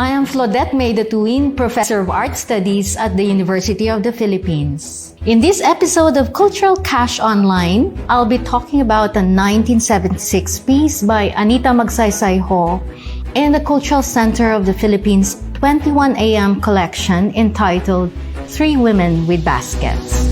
I am Flaudette May Datuin, Professor of Art Studies at the University of the Philippines. In this episode of Cultural Cash Online, I'll be talking about a 1976 piece by Anita Magsaysay-Ho in the Cultural Center of the Philippines 21 AM collection entitled Three Women with Baskets.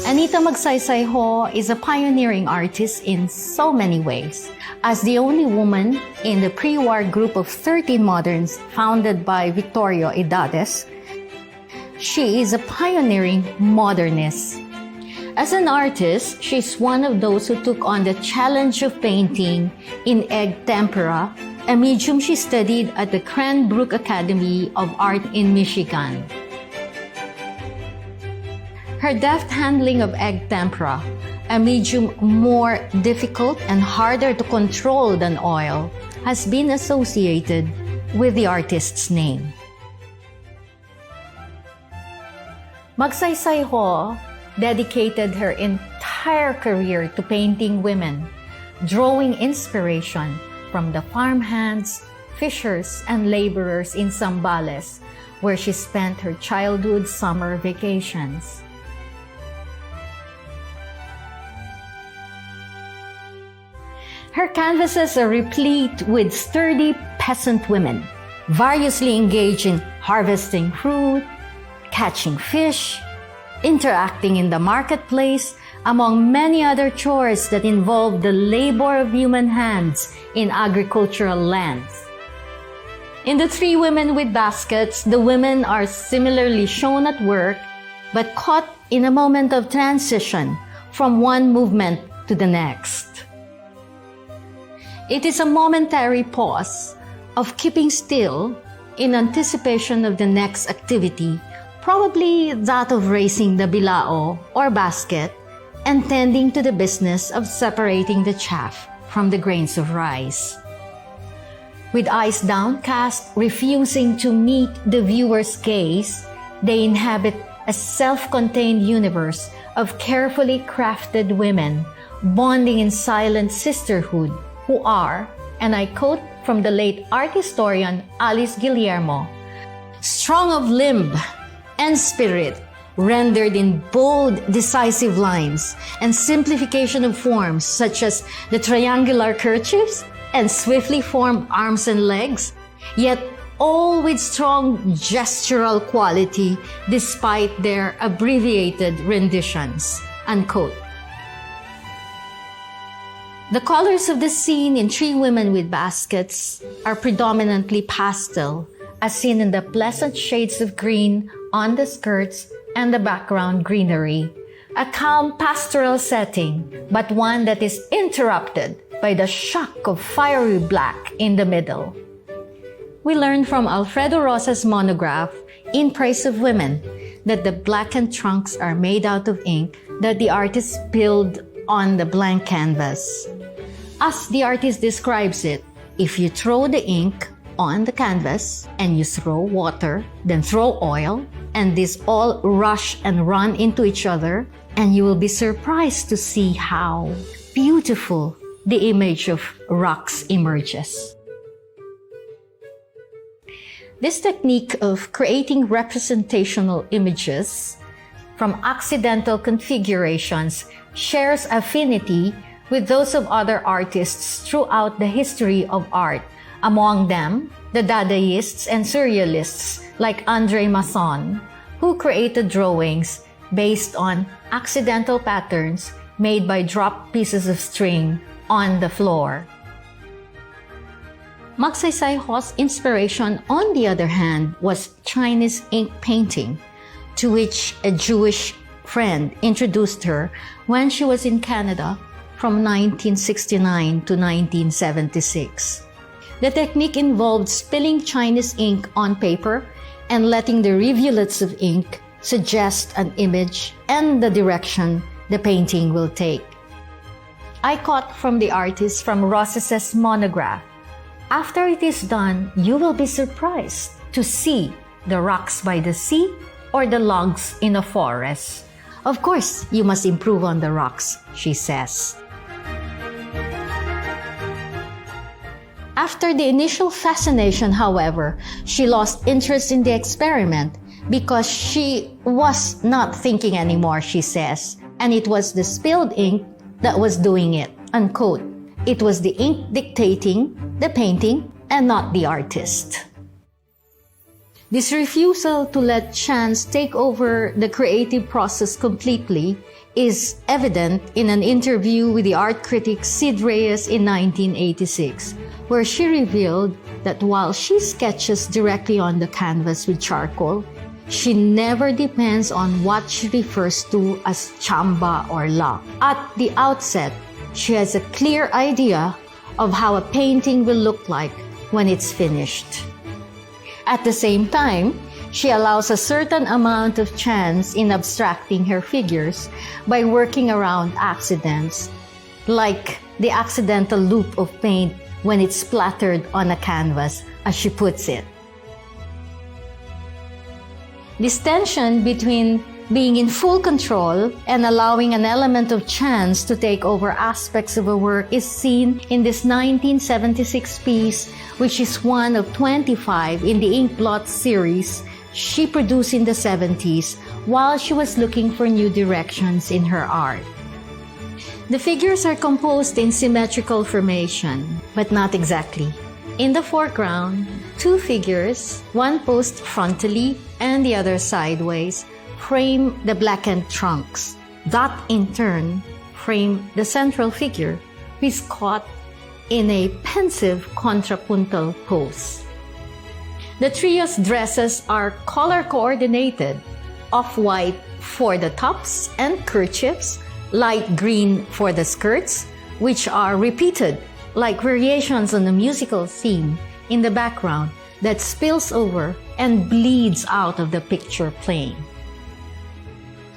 Anita Magsaysay-Ho is a pioneering artist in so many ways. As the only woman in the pre-war group of 13 moderns founded by Victorio Edades, she is a pioneering modernist. As an artist, she's one of those who took on the challenge of painting in egg tempera, a medium she studied at the Cranbrook Academy of Art in Michigan. Her deft handling of egg tempera, a medium more difficult and harder to control than oil, has been associated with the artist's name. Magsaysay-Ho dedicated her entire career to painting women, drawing inspiration from the farmhands, fishers, and laborers in Zambales, where she spent her childhood summer vacations. Her canvases are replete with sturdy peasant women, variously engaged in harvesting fruit, catching fish, interacting in the marketplace, among many other chores that involve the labor of human hands in agricultural lands. In the Three Women with Baskets, the women are similarly shown at work, but caught in a moment of transition from one movement to the next. It is a momentary pause of keeping still in anticipation of the next activity, probably that of raising the bilao or basket and tending to the business of separating the chaff from the grains of rice. With eyes downcast, refusing to meet the viewer's gaze, they inhabit a self-contained universe of carefully crafted women, bonding in silent sisterhood, who are, and I quote from the late art historian Alice Guillermo, strong of limb and spirit, rendered in bold, decisive lines and simplification of forms such as the triangular kerchiefs and swiftly formed arms and legs, yet all with strong gestural quality despite their abbreviated renditions, unquote. The colors of the scene in Three Women with Baskets are predominantly pastel, as seen in the pleasant shades of green on the skirts and the background greenery. A calm pastoral setting, but one that is interrupted by the shock of fiery black in the middle. We learn from Alfredo Rosa's monograph, In Praise of Women, that the blackened trunks are made out of ink that the artist spilled on the blank canvas. As the artist describes it, if you throw the ink on the canvas and you throw water, then throw oil, and these all rush and run into each other, and you will be surprised to see how beautiful the image of rocks emerges. This technique of creating representational images from accidental configurations shares affinity with those of other artists throughout the history of art, among them the Dadaists and Surrealists like André Masson, who created drawings based on accidental patterns made by dropped pieces of string on the floor. Magsaysay-Ho's inspiration, on the other hand, was Chinese ink painting, to which a Jewish friend introduced her when she was in Canada from 1969 to 1976. The technique involved spilling Chinese ink on paper and letting the rivulets of ink suggest an image and the direction the painting will take. I caught from the artist from Ross's monograph. After it is done, you will be surprised to see the rocks by the sea or the logs in a forest. Of course, you must improve on the rocks, she says. After the initial fascination, however, she lost interest in the experiment because she was not thinking anymore, she says, and it was the spilled ink that was doing it, unquote. It was the ink dictating the painting and not the artist. This refusal to let chance take over the creative process completely is evident in an interview with the art critic Sid Reyes in 1986, where she revealed that while she sketches directly on the canvas with charcoal, she never depends on what she refers to as chamba or la. At the outset, she has a clear idea of how a painting will look like when it's finished. At the same time, she allows a certain amount of chance in abstracting her figures by working around accidents, like the accidental loop of paint when it's splattered on a canvas, as she puts it. This tension between being in full control and allowing an element of chance to take over aspects of a work is seen in this 1976 piece, which is one of 25 in the ink blot series she produced in the 70s while she was looking for new directions in her art. The figures are composed in symmetrical formation, but not exactly. In the foreground, two figures, one posed frontally and the other sideways, frame the blackened trunks. That, in turn, frame the central figure, who is caught in a pensive contrapuntal pose. The trio's dresses are color-coordinated, off-white for the tops and kerchiefs, light green for the skirts, which are repeated like variations on a musical theme in the background that spills over and bleeds out of the picture plane.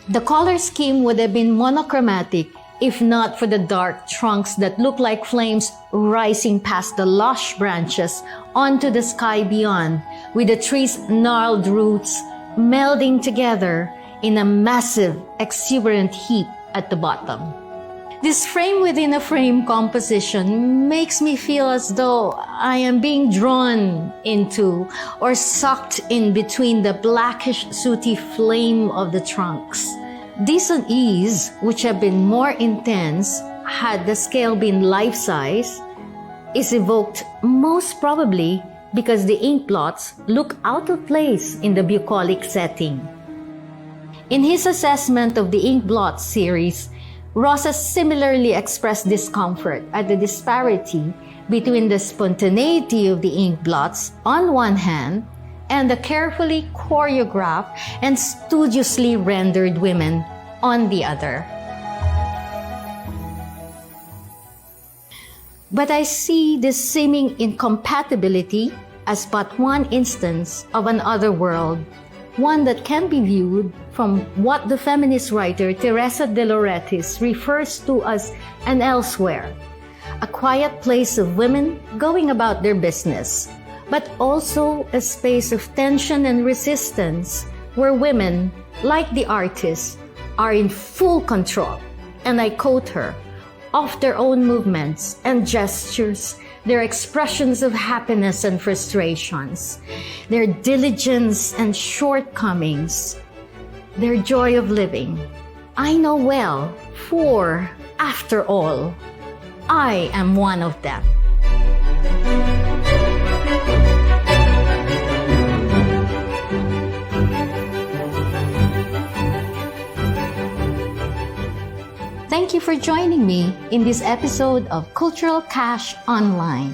The color scheme would have been monochromatic if not for the dark trunks that look like flames rising past the lush branches onto the sky beyond, with the tree's gnarled roots melding together in a massive, exuberant heap at the bottom. This frame within a frame composition makes me feel as though I am being drawn into or sucked in between the blackish, sooty flame of the trunks. This unease, which have been more intense had the scale been life-size, is evoked most probably because the ink blots look out of place in the bucolic setting. In his assessment of the ink blot series, Ross has similarly expressed discomfort at the disparity between the spontaneity of the ink blots on one hand and the carefully choreographed and studiously rendered women on the other. But I see this seeming incompatibility as but one instance of an other world, one that can be viewed from what the feminist writer Teresa de Lauretis refers to as an elsewhere, a quiet place of women going about their business, but also a space of tension and resistance where women, like the artist, are in full control, and I quote her, of their own movements and gestures, their expressions of happiness and frustrations, their diligence and shortcomings, their joy of living. I know well, for, after all, I am one of them. Thank you for joining me in this episode of Cultural Cash Online.